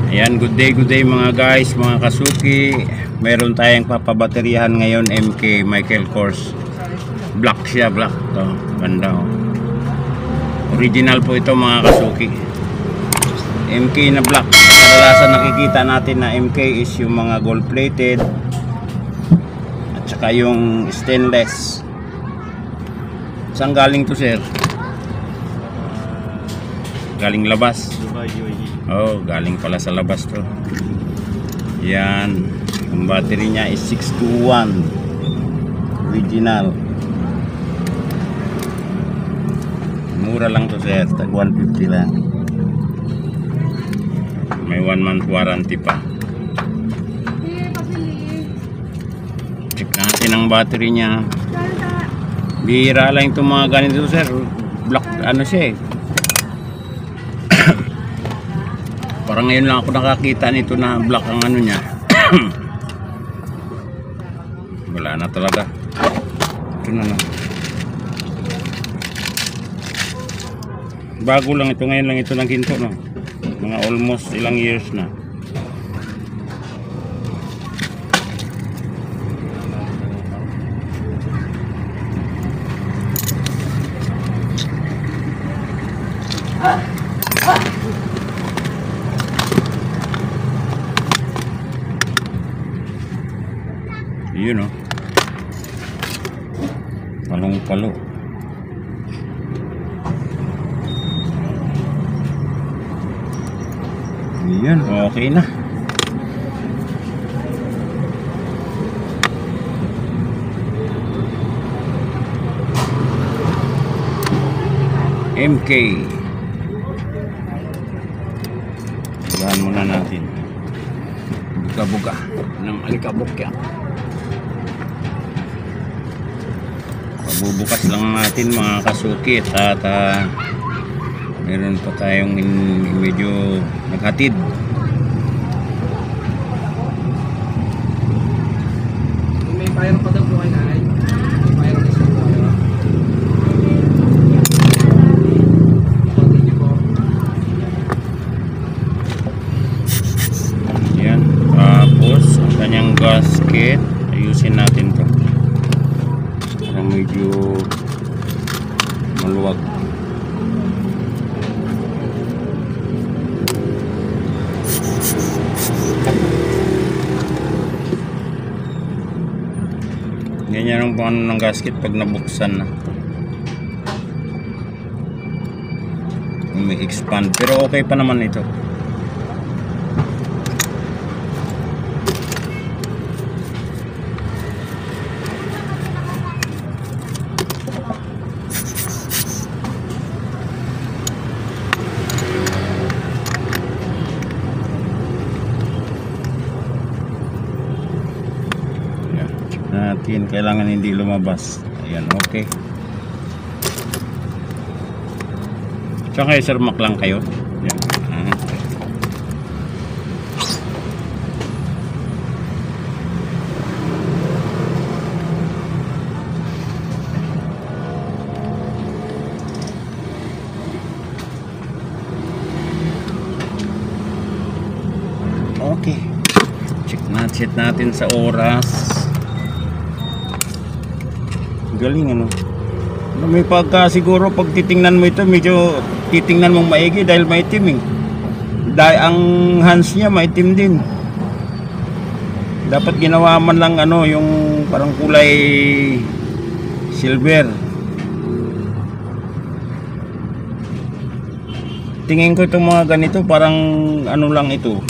Ayan, good day mga guys, mga kasuki. Meron tayong papabateryahan ngayon, MK Michael Kors. Black siya, black to. Ganda oh. Original po ito mga kasuki. MK na black. Kadalasan nakikita natin na MK is yung mga gold plated at saka yung stainless. Saan galing to, sir? Galing labas. Oh, galing pala sa labas to. Yan. Yung battery niya is 621 original. Mura lang to, sir. Tag 150 lang. May 1 month warranty pa. Check natin ang battery niya. Bihira lang itong mga ganito, sir. Black ano siya eh. Parang ngayon lang ako nakakita nito na black ang ano niya. Wala na talaga. Ito na lang. Bago lang ito, ngayon lang ito naghinto, no? Mga almost ilang years na. Yun o, palong-palo. Yun, okay na. MK. Bugahan muna natin. Buga-buga ng alikabok yan. Bubukas lang natin mga kasuki at meron pa tayong medyo naghatid. May fire pa daw po kayo, nanay. Fire na siya po kayo. Continue po. Yan. Tapos ang kanyang gasket, ayusin natin to. Medyo maluwag. Ganyan ang paano ng gasket pag nabuksan na. May expand pero okay pa naman ito. Natin kailangan hindi lumabas. Ayan, okay. Tsaka sir, mak lang kayo. Ayan. Okay. Check natin sa oras. Galing ano. May pagka siguro pag titingnan mo ito, medyo titingnan mong maigi dahil maitim eh. Dahil ang hands niya maitim din. Dapat ginawa man lang ano, yung parang kulay silver. Tingin ko itong mga ganito parang ano lang ito.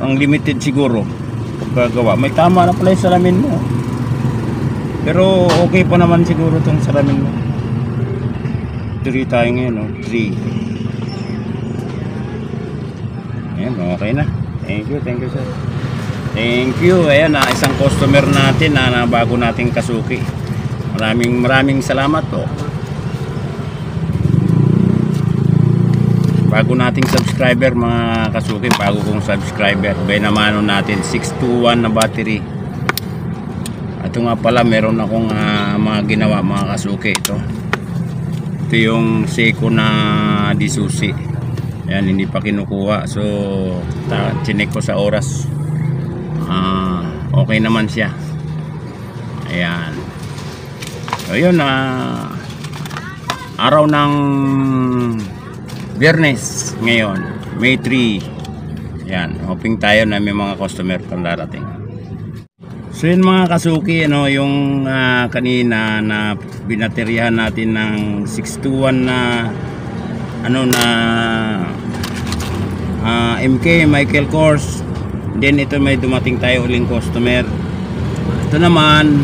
Ang limited siguro pagkagawa. May tama na pala yung salamin mo. Pero okay pa naman siguro itong salamin mo. 3 tayo ngayon, no? 3. Ayan, okay na. Thank you sir. Thank you. Ayan, isang customer natin na bago nating kasuki. Maraming salamat po. Bago nating subscriber mga kasuki, bago kong subscriber. Benamano natin, 621 na battery. Ito nga pala, meron akong mga ginawa mga kasuki. Ito yung Seiko na Disusi. Yan, hindi pa kinukuha. So chinek ko sa oras, okay naman siya. Ayan. So yun, araw ng Biyernes ngayon, May 3. Yan, hoping tayo na may mga customer pang darating. So yun mga kasuki, ano, yung kanina na binateryahan natin ng 621 na ano na MK Michael Kors. Then ito may dumating tayo uling customer. Ito naman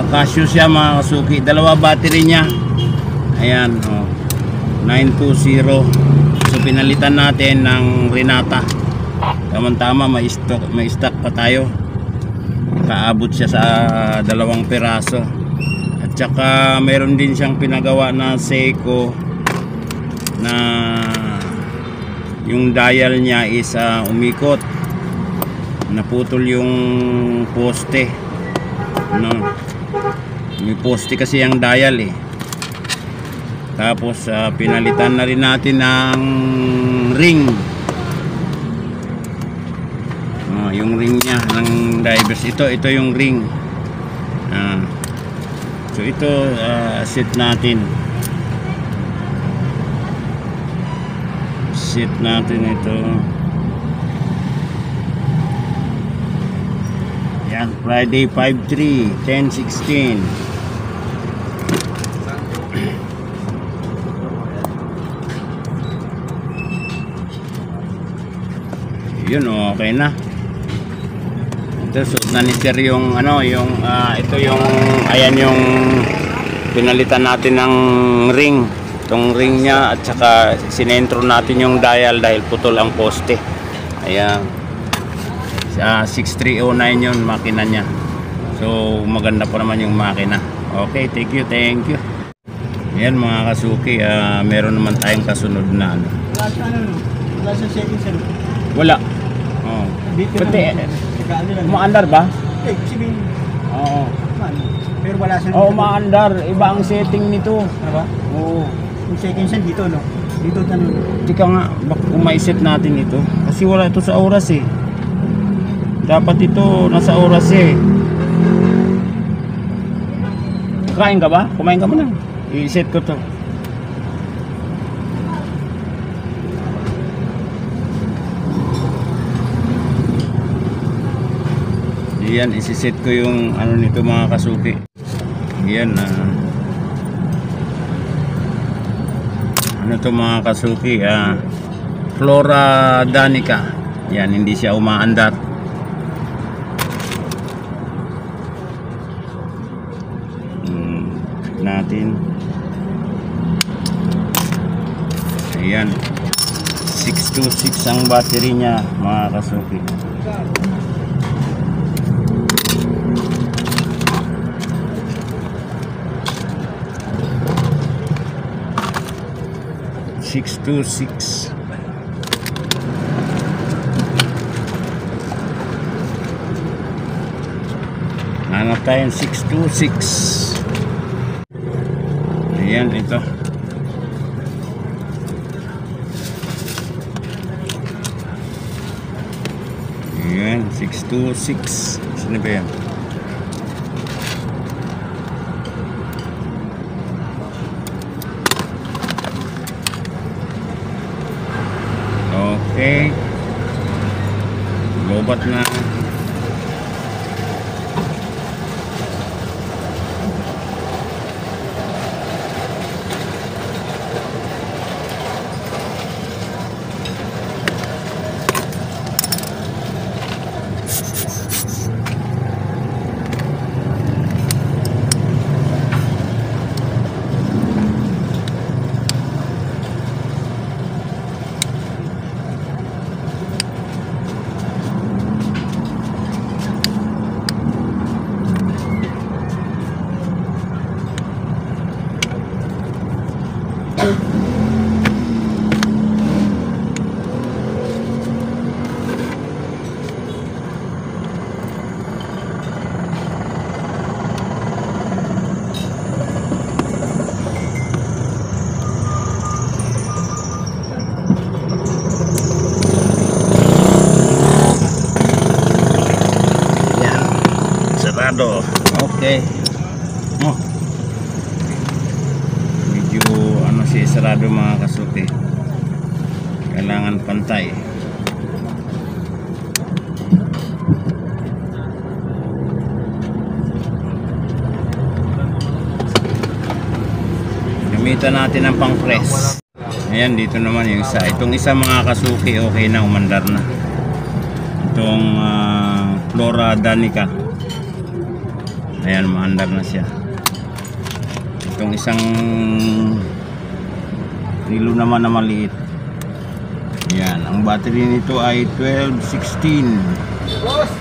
Casio siya mga kasuki, dalawa battery niya. Ayan, 920. So pinalitan natin ng Renata. Tama-tama, may stock pa tayo. Kaabot siya sa 2 piraso. At saka meron din siyang pinagawa na Seiko na yung dial niya is umikot. Naputol yung poste. No. May poste kasi yung dial eh. Tapos pinalitan na rin natin ng ring. Yung ring niya ng divers. Ito yung ring. So ito set natin. Set natin ito. Yan, Friday 5/3 10/16. Yun, okay na. Ito suot na ni Sir yung ano, yung ito yung ayan yung pinalitan natin ng ring. Itong ring niya at saka sinentro natin yung dial dahil putol ang poste. Ayan. 6309 yun makina niya. So maganda pa naman yung makina. Okay, thank you. Ayan mga kasuki, meron naman tayong kasunod na ano. Wala sa settings ano? Wala. Oh. Pati umaandar ba? Eh, sabihin. Oo. Pero wala sa umaandar. Iba ang setting nito. Ano ba? Oo. Yung settings yan dito, no? Dito tanong. Tika nga, kung maiset natin ito. Kasi wala ito sa oras eh. Dapat ito nasa oras eh. Kain ka ba? Kumain ka muna. I-set ko to. Yan, isi-set ko yung ano nito mga kasuki. Yan, ano to mga kasuki, Flora Danica. Yan, hindi siya umaandar. Natin. Ayan. 626 ang battery niya mga kasuki. Hanap tayo 626. Ayan, ito. Ayan, 626. Sino ba yan? Okay. Lobat na. sarado. Okay. Oh. Medyo ano si sarado mga kasuki. Kailangan pantay. Gamitan natin ng pang-press. Ayan, dito naman yung isa. Itong isa mga kasuki, okay na, umandar na. Itong Flora Danica. Ayan, maandar na siya. Itong isang rilo naman na maliit. Ayan, ang battery nito ay 1216. Boss,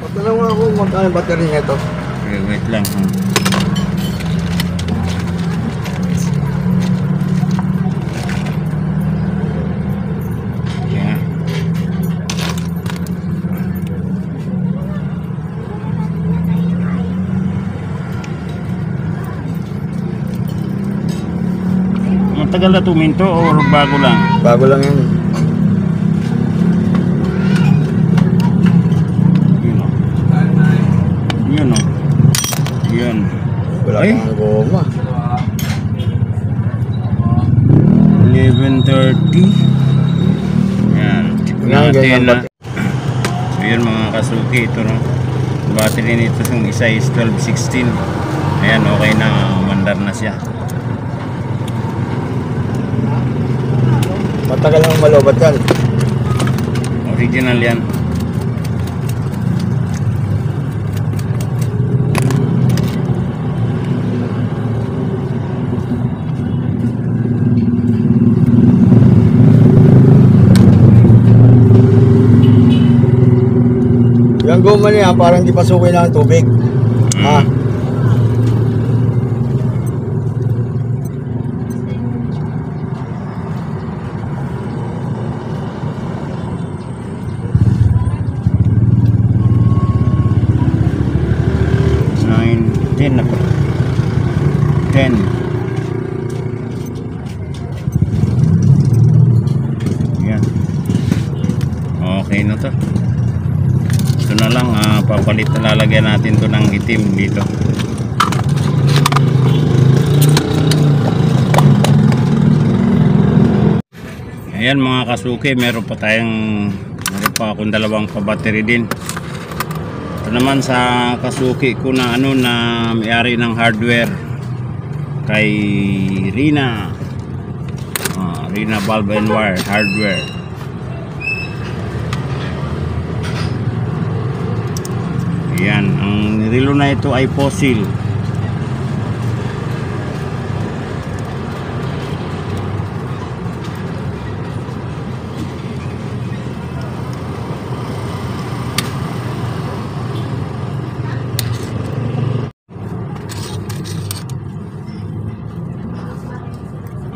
patanong mo ako magkano yung battery nito. Okay, wait lang. Ayan. Matagal na tuminto or bago lang? Bago lang yan. Yun o. Yun. Wala Ay. pang goma. 11:30. Yan. Check Yan, natin ganyan na. So yun mga kasuki. Ito no. Battery nito yung isa is 1216. Ayan, okay na. Mandar na siya. Matagal nang malobat yan. Original yan. Yung goma niya parang di pasukin ng tubig. Ha? Nine, 10 na po. 10. Yan. Okay na to. Ito na lang, papalit na lalagyan natin to ng itim dito. Ayan mga kasuki, meron pa akong dalawang pa-battery din. Ito naman sa kasuki ko na na may-ari ng hardware kay Rina. Rina Valve and Wire Hardware. Ayan, ang relo na ito ay fossil.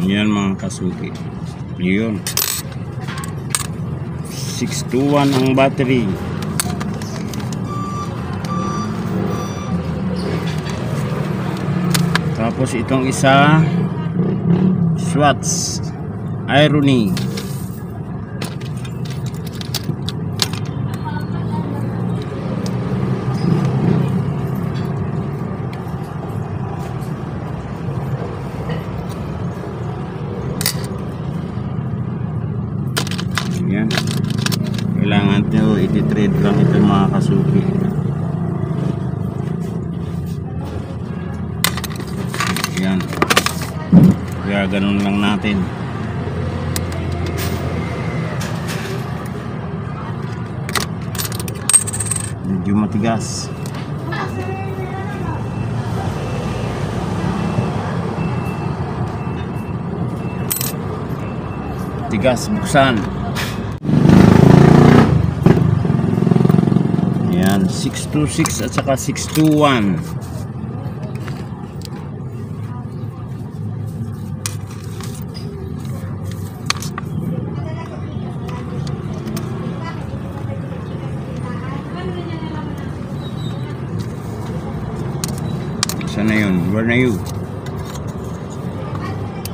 Ayan mga kasuki. Yun. 621 ang battery. Tapos itong isa Swatch Irony. Yan. Kailangan nyo iti-trade lang ito mga kasuki. Yan. Kaya ganun lang natin. Medyo matigas. Tigas, buksan. Yan, 626 at saka 621. Saan na yun? Where na you?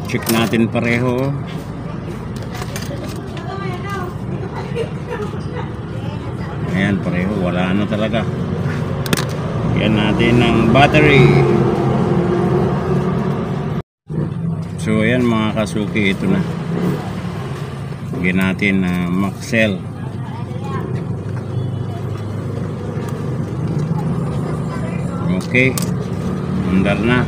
Check natin pareho. Ayan, pareho. Wala na talaga. Yan natin ng battery. So ayan mga kasuki, ito na. Lagyan natin na Maxell. Okay, andar na.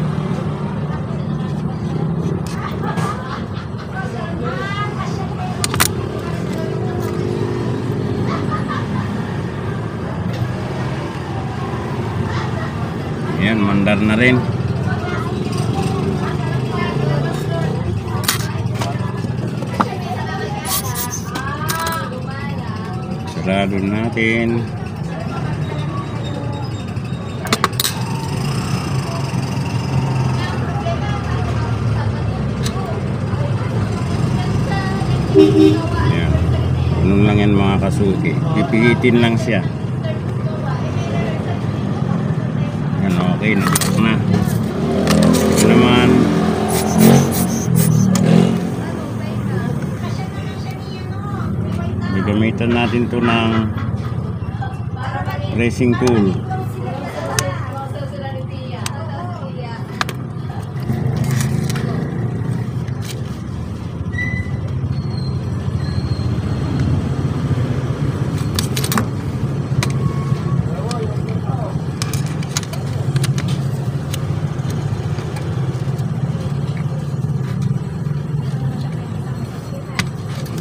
Yan, mandar na rin. Sarado natin. Yan. Ganun lang yan mga kasuki. Pipilitin lang siya. Yan, okay, nabukok na. Ito naman. Gamitan natin to ng pressing tool.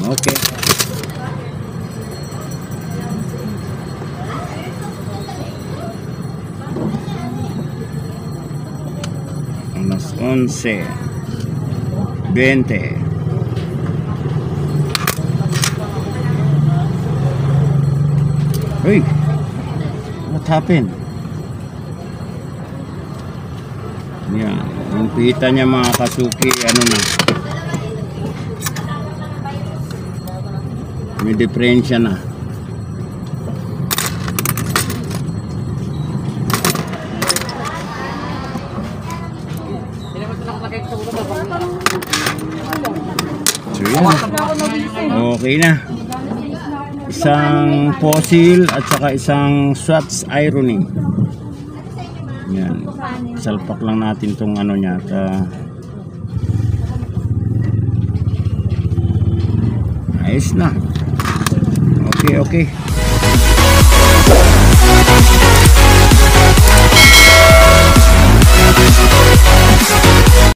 Okay. Alas 11:20. Hey, what happened? Yan, yung pita niya mga kasuki, ano na, may diferensya na. So yan, okay na. Isang fossil at saka isang Swatch ironing. Yan, salpak lang natin tong ano niya. Ayos na. Okay, okay.